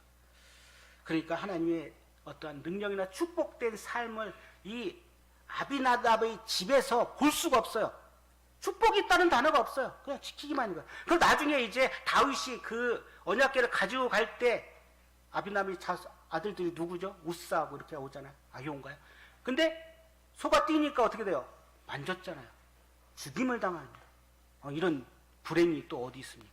그러니까 하나님의 어떠한 능력이나 축복된 삶을 이 아비나답의 집에서 볼 수가 없어요. 축복이 있다는 단어가 없어요. 그냥 지키기만 하는 거예요. 그럼 나중에 이제 다윗이 그 언약궤를 가지고 갈 때 아비나답의 아들들이 누구죠? 우사하고 이렇게 오잖아요. 아효인가요? 근데 소가 뛰니까 어떻게 돼요? 만졌잖아요. 죽임을 당합니다. 이런 불행이 또 어디 있습니까?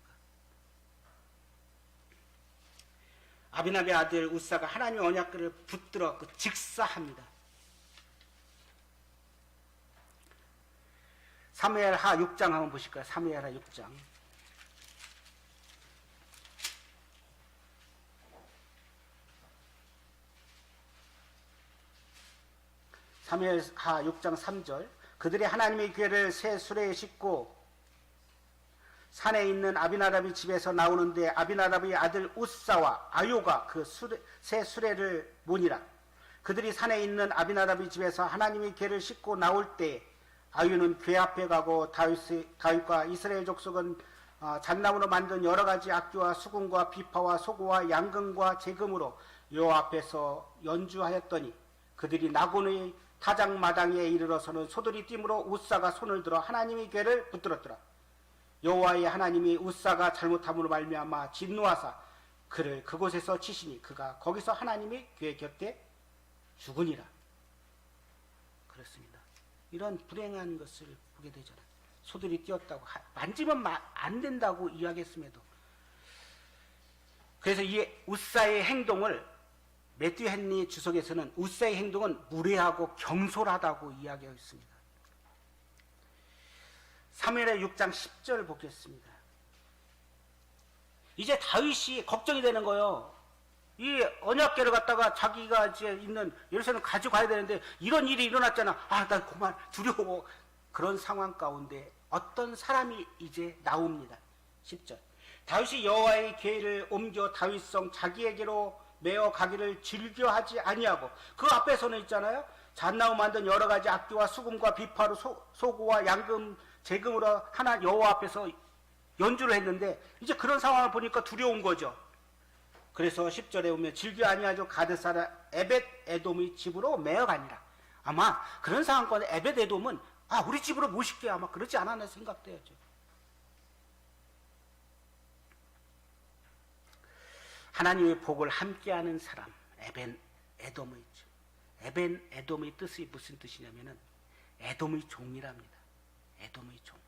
아비나답의 아들 우사가 하나님의 언약궤를 붙들어 직사합니다. 사무엘하 6장 한번 보실까요? 사무엘하 6장. 사무엘하 6장 3절. 그들이 하나님의 궤를 새 수레에 싣고 산에 있는 아비나답의 집에서 나오는데 아비나답의 아들 우사와 아요가 그 새 수레를 모니라. 그들이 산에 있는 아비나답의 집에서 하나님의 궤를 싣고 나올 때 아유는 궤 앞에 가고 다윗과 이스라엘 족속은 잣나무로 만든 여러 가지 악기와 수금과 비파와 소고와 양금과 재금으로 여호와 앞에서 연주하였더니 그들이 나곤의 타작마당에 이르러서는 소들이 띠므로 우사가 손을 들어 하나님의 궤를 붙들었더라. 여호와의 하나님이 우사가 잘못함으로 말미암아 진노하사 그를 그곳에서 치시니 그가 거기서 하나님의 궤 곁에 죽으니라. 그렇습니다. 이런 불행한 것을 보게 되잖아요. 소들이 뛰었다고 만지면 안 된다고 이야기했음에도 그래서 이 우사의 행동을 매튜 헨리 주석에서는 웃사의 행동은 무례하고 경솔하다고 이야기하고 있습니다. 사무엘하 6장 10절 보겠습니다. 이제 다윗이 걱정이 되는 거예요. 이 언약궤를 갖다가 자기가 이제 있는 예루살렘 가져가야 되는데 이런 일이 일어났잖아. 아, 나 그만 두려워. 그런 상황 가운데 어떤 사람이 이제 나옵니다. 10절. 다윗이 여호와의 궤를 옮겨 다윗성 자기에게로 메어 가기를 즐겨하지 아니하고, 그 앞에서는 있잖아요. 잣나무 만든 여러 가지 악기와 수금과 비파로 소고와 양금 재금으로 하나 여호와 앞에서 연주를 했는데, 이제 그런 상황을 보니까 두려운 거죠. 그래서 10절에 보면 즐겨 아니하죠. 가드사람 에벳 에돔의 집으로 메어 가니라. 아마 그런 상황 가운데 에벳 에돔은 우리 집으로 모실게 아마 그러지 않았나 생각돼야죠. 하나님의 복을 함께하는 사람, 에벤 에돔의 집. 에벤 에돔의 뜻이 무슨 뜻이냐면은 에돔의 종이랍니다. 에돔의 종.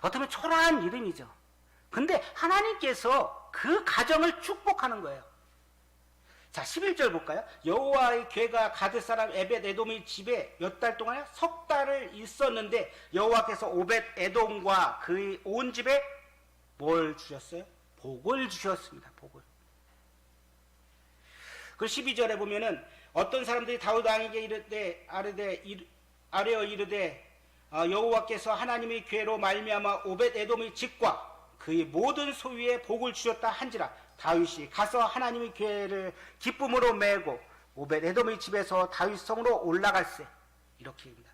어쩌면 초라한 이름이죠. 근데 하나님께서 그 가정을 축복하는 거예요. 자, 11절 볼까요? 여호와의 궤가 가드 사람 에벳 에돔의 집에 몇 달 동안에 석 달을 있었는데 여호와께서 오벳 에돔과 그의 온 집에 뭘 주셨어요? 복을 주셨습니다. 복을. 그 12절에 보면은 어떤 사람들이 다윗 왕에게 아뢰어 이르되 여호와께서 하나님의 궤로 말미암아 오벳 에돔의 집과 그의 모든 소유에 복을 주셨다 한지라. 다윗이 가서 하나님의 궤를 기쁨으로 메고 오벳 에돔의 집에서 다윗 성으로 올라갈세. 이렇게입니다.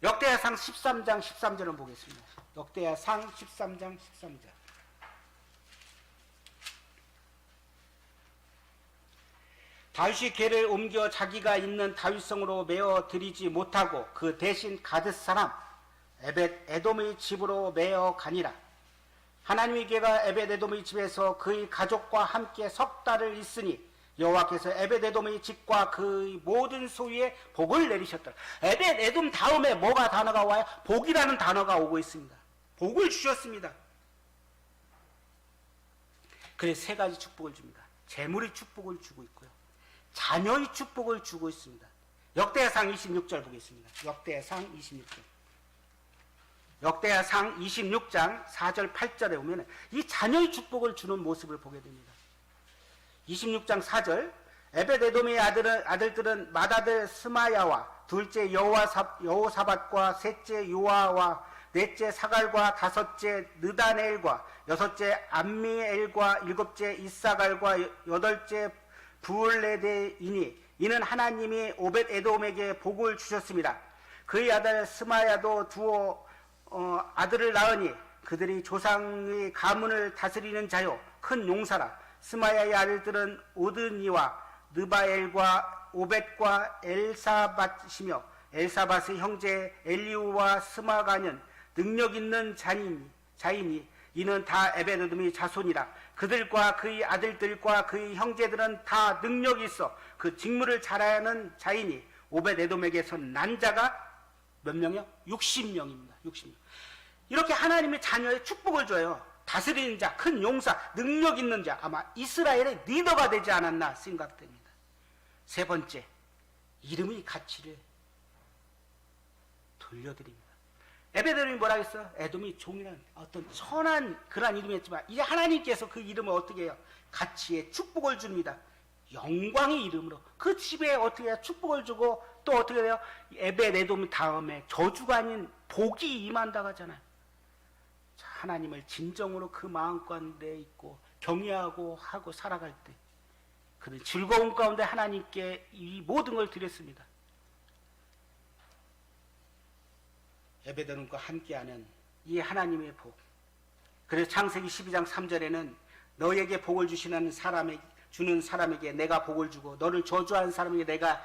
역대하상 13장 13절을 보겠습니다. 역대하상 13장 13절. 다윗이 궤를 옮겨 자기가 있는 다윗성으로 메어 드리지 못하고 그 대신 가드 사람 에벳 에돔의 집으로 메어 가니라. 하나님의 궤가 에벳 에돔의 집에서 그의 가족과 함께 석 달을 있으니 여호와께서 에벳 에돔의 집과 그의 모든 소유에 복을 내리셨더라. 에벳 에돔 다음에 뭐가 단어가 와요? 복이라는 단어가 오고 있습니다. 복을 주셨습니다. 그래서 세 가지 축복을 줍니다. 재물의 축복을 주고 있고요, 자녀의 축복을 주고 있습니다. 역대하상 26절 보겠습니다. 역대하상 26절. 역대하상 26장 4절 8절에 보면 이 자녀의 축복을 주는 모습을 보게 됩니다. 26장 4절. 에벳 에돔의 아들들은 맏아들 스마야와 둘째 여호사밧과 셋째 요아와 넷째 사갈과 다섯째 느다넬과 여섯째 암미엘과 일곱째 이사갈과 여덟째 부울레데이니 이는 하나님이 오벳 에돔에게 복을 주셨습니다. 그의 아들 스마야도 두어 아들을 낳으니 그들이 조상의 가문을 다스리는 자요 큰 용사라. 스마야의 아들들은 오드니와 느바엘과 오벳과 엘사밧이며 엘사밧의 형제 엘리우와 스마가는 능력 있는 자이니 이는 다 에벳 에돔의 자손이라. 그들과 그의 아들들과 그의 형제들은 다 능력이 있어 그 직무를 잘하는 자이니 오벳 에돔에게서 난 자가 몇 명이요? 60명입니다. 60명. 이렇게 하나님의 자녀의 축복을 줘요. 다스리는 자, 큰 용사, 능력 있는 자, 아마 이스라엘의 리더가 되지 않았나 생각됩니다. 세 번째, 이름의 가치를 돌려드립니다. 에벳 에돔이 뭐라 했어요? 에돔이 종이라는 어떤 천한 그런 이름이었지만 이제 하나님께서 그 이름을 어떻게 해요? 가치의 축복을 줍니다. 영광의 이름으로 그 집에 어떻게 해요? 축복을 주고 또 어떻게 돼요? 에벳 에돔 다음에 저주가 아닌 복이 임한다고 하잖아요. 자, 하나님을 진정으로 그 마음 가운데 있고 경외하고 하고 살아갈 때 그는 즐거운 가운데 하나님께 이 모든 걸 드렸습니다. 에벳 에돔과 함께하는 이 하나님의 복. 그래서 창세기 12장 3절에는 너에게 복을 주는 사람에게 내가 복을 주고 너를 저주하는 사람에게 내가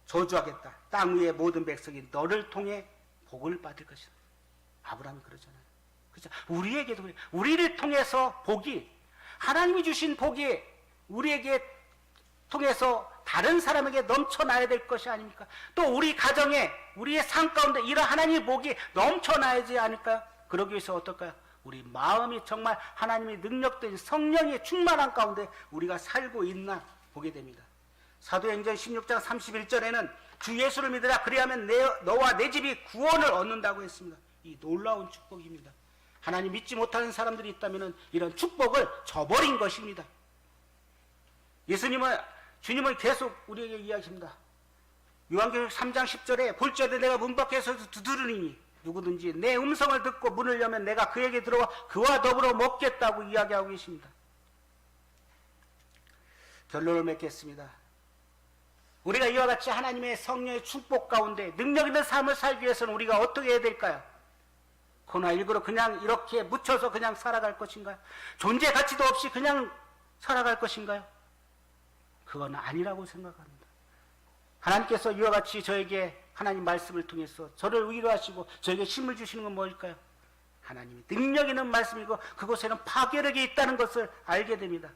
저주하겠다. 땅 위의 모든 백성이 너를 통해 복을 받을 것이다. 아브라함이 그러잖아요. 그렇죠? 우리에게도 그래. 우리를 통해서 복이, 하나님이 주신 복이 우리에게 통해서 다른 사람에게 넘쳐나야 될 것이 아닙니까? 또 우리 가정에, 우리의 삶 가운데 이런 하나님의 복이 넘쳐나야지 않을까요? 그러기 위해서 어떨까요? 우리 마음이 정말 하나님의 능력된 성령의 충만한 가운데 우리가 살고 있나 보게 됩니다. 사도행전 16장 31절에는 주 예수를 믿으라 그리하면 너와 내 집이 구원을 얻는다고 했습니다. 이 놀라운 축복입니다. 하나님 믿지 못하는 사람들이 있다면 이런 축복을 저버린 것입니다. 주님은 계속 우리에게 이야기합니다. 요한계시록 3장 10절에 볼지어다 내가 문 밖에서 두드리니 누구든지 내 음성을 듣고 문을 열면 내가 그에게 들어와 그와 더불어 먹겠다고 이야기하고 계십니다. 결론을 맺겠습니다. 우리가 이와 같이 하나님의 성령의 축복 가운데 능력 있는 삶을 살기 위해서는 우리가 어떻게 해야 될까요? 코로나19로 그냥 이렇게 묻혀서 그냥 살아갈 것인가요? 존재 가치도 없이 그냥 살아갈 것인가요? 그건 아니라고 생각합니다. 하나님께서 이와 같이 저에게 하나님 말씀을 통해서 저를 위로하시고 저에게 힘을 주시는 건 뭘까요? 하나님이 능력 있는 말씀이고 그곳에는 파괴력이 있다는 것을 알게 됩니다.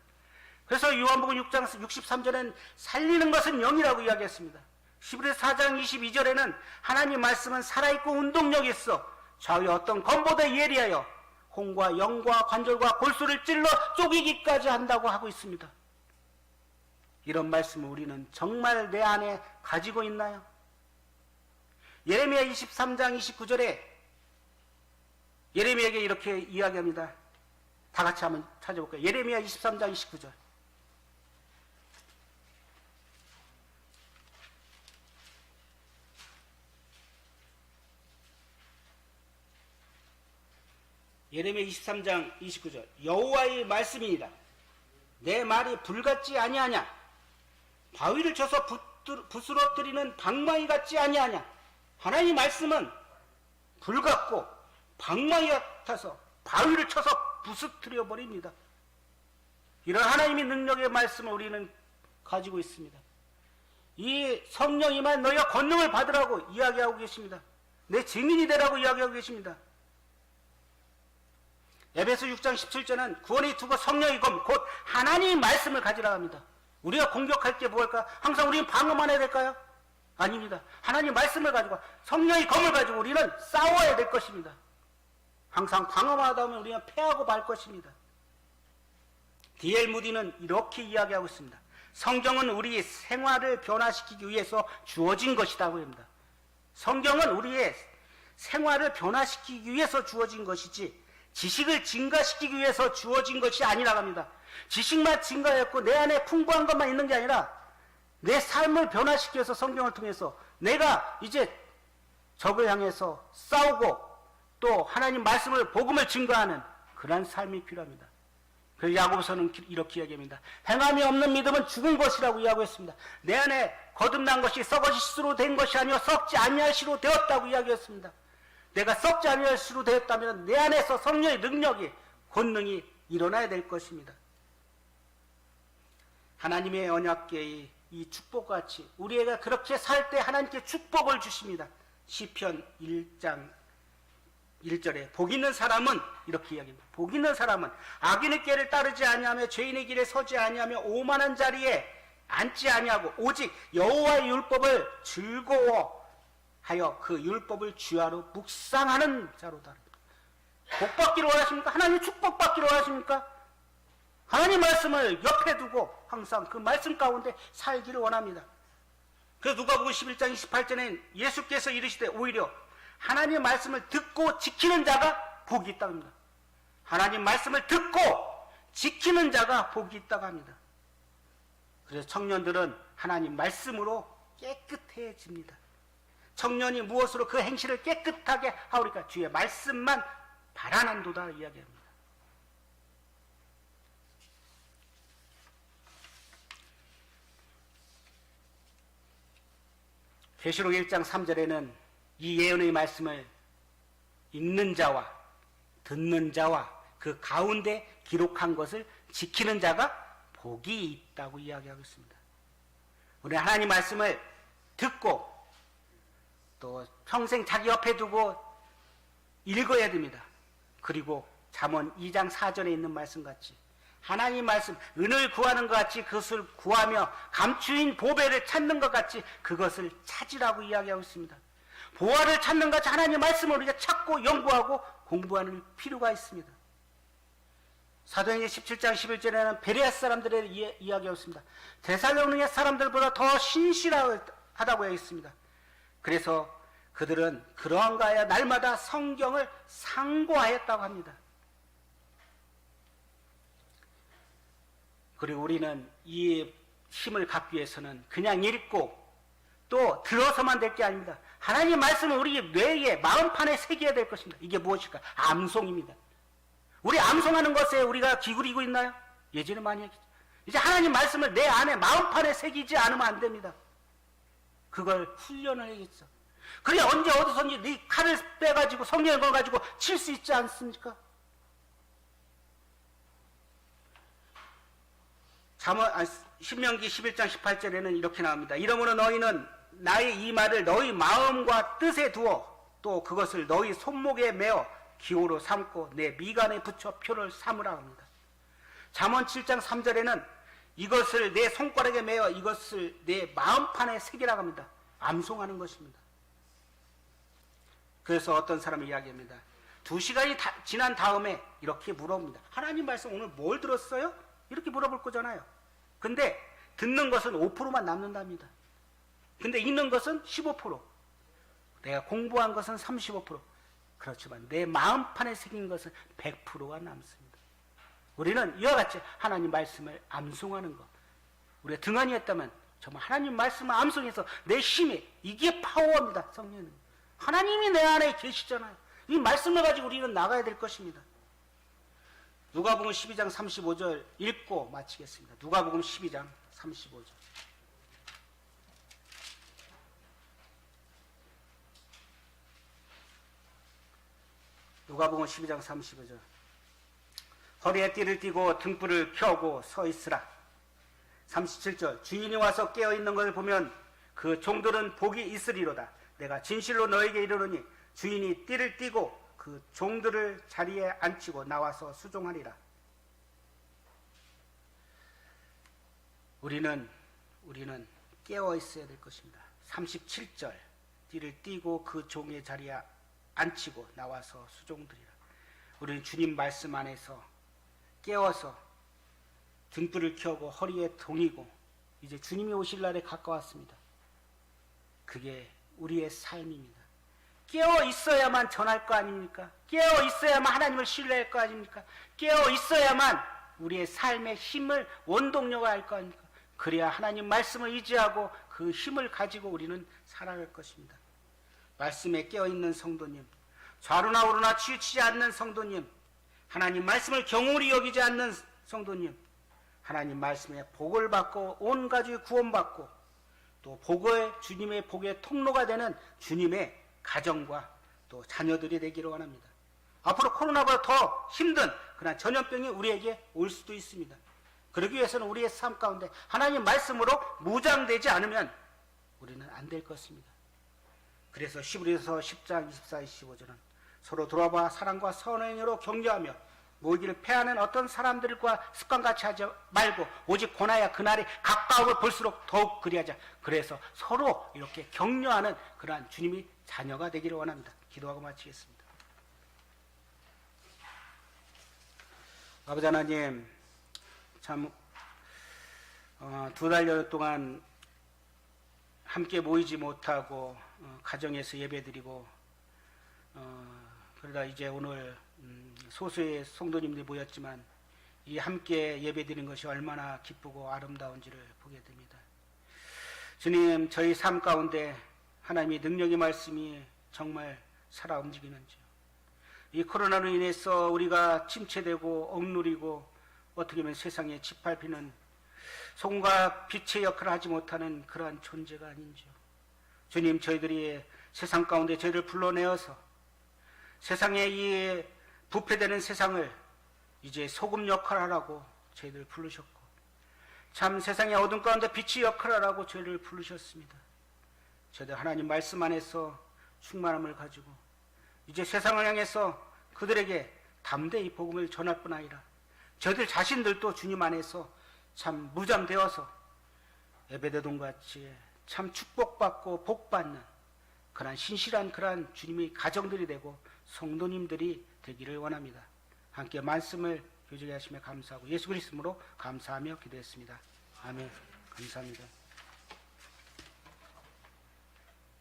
그래서 요한복음 6장 63절에는 살리는 것은 영이라고 이야기했습니다. 히브리서 4장 22절에는 하나님 말씀은 살아있고 운동력이 있어 좌우의 어떤 검보다 예리하여 혼과 영과 관절과 골수를 찔러 쪼개기까지 한다고 하고 있습니다. 이런 말씀을 우리는 정말 내 안에 가지고 있나요? 예레미야 23장 29절에 예레미야에게 이렇게 이야기합니다. 다 같이 한번 찾아볼까요? 예레미야 23장 29절. 예레미야 23장 29절. 여호와의 말씀이니라. 내 말이 불같지 아니하냐? 바위를 쳐서 부스러뜨리는 방망이 같지 아니하냐? 하나님의 말씀은 불 같고 방망이 같아서 바위를 쳐서 부스러뜨려 버립니다. 이런 하나님의 능력의 말씀을 우리는 가지고 있습니다. 이 성령이만 너희가 권능을 받으라고 이야기하고 계십니다. 내 증인이 되라고 이야기하고 계십니다. 에베소 6장 17절은 구원의 투구 성령의 검, 곧 하나님의 말씀을 가지라 합니다. 우리가 공격할 게 뭘까? 항상 우리는 방어만 해야 될까요? 아닙니다. 하나님 말씀을 가지고 성령의 검을 가지고 우리는 싸워야 될 것입니다. 항상 방어만 하다 보면 우리는 패하고 말 것입니다. D.L. 무디는 이렇게 이야기하고 있습니다. 성경은 우리의 생활을 변화시키기 위해서 주어진 것이라고 합니다. 성경은 우리의 생활을 변화시키기 위해서 주어진 것이지 지식을 증가시키기 위해서 주어진 것이 아니라고 합니다. 지식만 증가했고 내 안에 풍부한 것만 있는 게 아니라 내 삶을 변화시켜서 성경을 통해서 내가 이제 적을 향해서 싸우고 또 하나님 말씀을 복음을 증거하는 그런 삶이 필요합니다. 그래서 야고보서는 이렇게 이야기합니다. 행함이 없는 믿음은 죽은 것이라고 이야기했습니다. 내 안에 거듭난 것이 썩어질 시로 된 것이 아니요 썩지 아니할 시로 되었다고 이야기했습니다. 내가 썩지 아니할 시로 되었다면 내 안에서 성령의 능력이 권능이 일어나야 될 것입니다. 하나님의 언약궤의 이 축복같이 우리가 그렇게 살 때 하나님께 축복을 주십니다. 시편 1장 1절에 복 있는 사람은 이렇게 이야기합니다. 복 있는 사람은 악인의 길을 따르지 아니하며 죄인의 길에 서지 아니하며 오만한 자리에 앉지 아니하고 오직 여호와의 율법을 즐거워하여 그 율법을 주야로 묵상하는 자로다. 복 받기를 원하십니까? 하나님 축복 받기를 원하십니까? 하나님 말씀을 옆에 두고 항상 그 말씀 가운데 살기를 원합니다. 그래서 누가복음 11장 28절에 예수께서 이르시되 오히려 하나님 말씀을 듣고 지키는 자가 복이 있다고 합니다. 하나님 말씀을 듣고 지키는 자가 복이 있다고 합니다. 그래서 청년들은 하나님 말씀으로 깨끗해집니다. 청년이 무엇으로 그 행실을 깨끗하게 하오리까? 주의 말씀만 바라난도다 이야기합니다. 계시록 1장 3절에는 이 예언의 말씀을 읽는 자와 듣는 자와 그 가운데 기록한 것을 지키는 자가 복이 있다고 이야기하고 있습니다. 우리 하나님 말씀을 듣고 또 평생 자기 옆에 두고 읽어야 됩니다. 그리고 잠언 2장 4절에 있는 말씀같이 하나님 말씀, 은을 구하는 것 같이 그것을 구하며 감추인 보배를 찾는 것 같이 그것을 찾으라고 이야기하고 있습니다. 보화를 찾는 것 같이 하나님 말씀을 우리가 찾고 연구하고 공부하는 필요가 있습니다. 사도행전 17장 11절에는 베레아 사람들의 이야기였습니다. 데살로니가 사람들보다 더 신실하다고 했습니다. 그래서 그들은 그러한가 하여 날마다 성경을 상고하였다고 합니다. 그리고 우리는 이 힘을 갖기 위해서는 그냥 읽고 또 들어서만 될 게 아닙니다. 하나님의 말씀을 우리 뇌에 마음판에 새겨야 될 것입니다. 이게 무엇일까? 암송입니다. 우리 암송하는 것에 우리가 기울이고 있나요? 예전에 많이 했겠죠. 이제 하나님 말씀을 내 안에 마음판에 새기지 않으면 안 됩니다. 그걸 훈련을 해야겠어. 그래 언제 어디서든지 네 칼을 빼가지고 성경을 가지고 칠 수 있지 않습니까? 신명기 11장 18절에는 이렇게 나옵니다. 이러므로 너희는 나의 이 말을 너희 마음과 뜻에 두어 또 그것을 너희 손목에 메어 기호로 삼고 내 미간에 붙여 표를 삼으라 합니다. 잠언 7장 3절에는 이것을 내 손가락에 메어 이것을 내 마음판에 새기라 합니다. 암송하는 것입니다. 그래서 어떤 사람이 이야기합니다. 2시간이 지난 다음에 이렇게 물어봅니다. 하나님 말씀 오늘 뭘 들었어요? 이렇게 물어볼 거잖아요. 근데 듣는 것은 5%만 남는답니다. 근데 읽는 것은 15%. 내가 공부한 것은 35%. 그렇지만 내 마음판에 새긴 것은 100%가 남습니다. 우리는 이와 같이 하나님 말씀을 암송하는 것. 우리가 등한이었다면 정말 하나님 말씀을 암송해서 내 힘에 이게 파워입니다. 성령은. 하나님이 내 안에 계시잖아요. 이 말씀을 가지고 우리는 나가야 될 것입니다. 누가복음 12장 35절 읽고 마치겠습니다. 누가복음 12장 35절. 누가복음 12장 35절. 허리에 띠를 띠고 등불을 켜고 서 있으라. 37절. 주인이 와서 깨어 있는 것을 보면 그 종들은 복이 있으리로다. 내가 진실로 너에게 이르노니 주인이 띠를 띠고 그 종들을 자리에 앉히고 나와서 수종하리라. 우리는 깨어 있어야 될 것입니다. 37절. 띠를 띠고 그 종의 자리에 앉히고 나와서 수종드리라. 우리는 주님 말씀 안에서 깨어서 등불을 켜고 허리에 동이고 이제 주님이 오실 날에 가까웠습니다. 그게 우리의 삶입니다. 깨어 있어야만 전할 거 아닙니까? 깨어 있어야만 하나님을 신뢰할 거 아닙니까? 깨어 있어야만 우리의 삶의 힘을 원동력을 할 거 아닙니까? 그래야 하나님 말씀을 의지하고 그 힘을 가지고 우리는 살아갈 것입니다. 말씀에 깨어있는 성도님, 좌로나 우로나 치우치지 않는 성도님, 하나님 말씀을 경홀히 여기지 않는 성도님, 하나님 말씀에 복을 받고 온 가족이 구원받고 또 주님의 복의 통로가 되는 주님의 가정과 또 자녀들이 되기를 원합니다. 앞으로 코로나보다 더 힘든 그런 전염병이 우리에게 올 수도 있습니다. 그러기 위해서는 우리의 삶 가운데 하나님 말씀으로 무장되지 않으면 우리는 안 될 것입니다. 그래서 히브리서 10장 24, 25절은 서로 돌아봐 사랑과 선행으로 격려하며 모이기를 패하는 어떤 사람들과 습관같이 하지 말고 오직 권하여 그날이 가까움을 볼수록 더욱 그리하자. 그래서 서로 이렇게 격려하는 그러한 주님이 자녀가 되기를 원합니다. 기도하고 마치겠습니다. 아버지 하나님, 참 2달여 동안 함께 모이지 못하고 가정에서 예배드리고 그러다 이제 오늘 소수의 성도님들이 모였지만 이 함께 예배드리는 것이 얼마나 기쁘고 아름다운지를 보게 됩니다. 주님, 저희 삶 가운데 하나님의 능력의 말씀이 정말 살아 움직이는지요. 이 코로나로 인해서 우리가 침체되고 억누리고 어떻게 보면 세상에 짓밟히는 소금과 빛의 역할을 하지 못하는 그러한 존재가 아닌지요. 주님, 저희들이 세상 가운데 저희를 불러내어서 세상에 이 부패되는 세상을 이제 소금 역할을 하라고 저희들 부르셨고, 참 세상의 어둠 가운데 빛의 역할을 하라고 저희를 부르셨습니다. 저희들 하나님 말씀 안에서 충만함을 가지고 이제 세상을 향해서 그들에게 담대히 복음을 전할 뿐 아니라 저희들 자신들도 주님 안에서 참 무잠되어서 에베드돔같이 참 축복받고 복받는 그러한 신실한 그러한 주님의 가정들이 되고 성도님들이 되기를 원합니다. 함께 말씀을 교제하심에 감사하고 예수 그리스도로 감사하며 기도했습니다. 아멘. 감사합니다.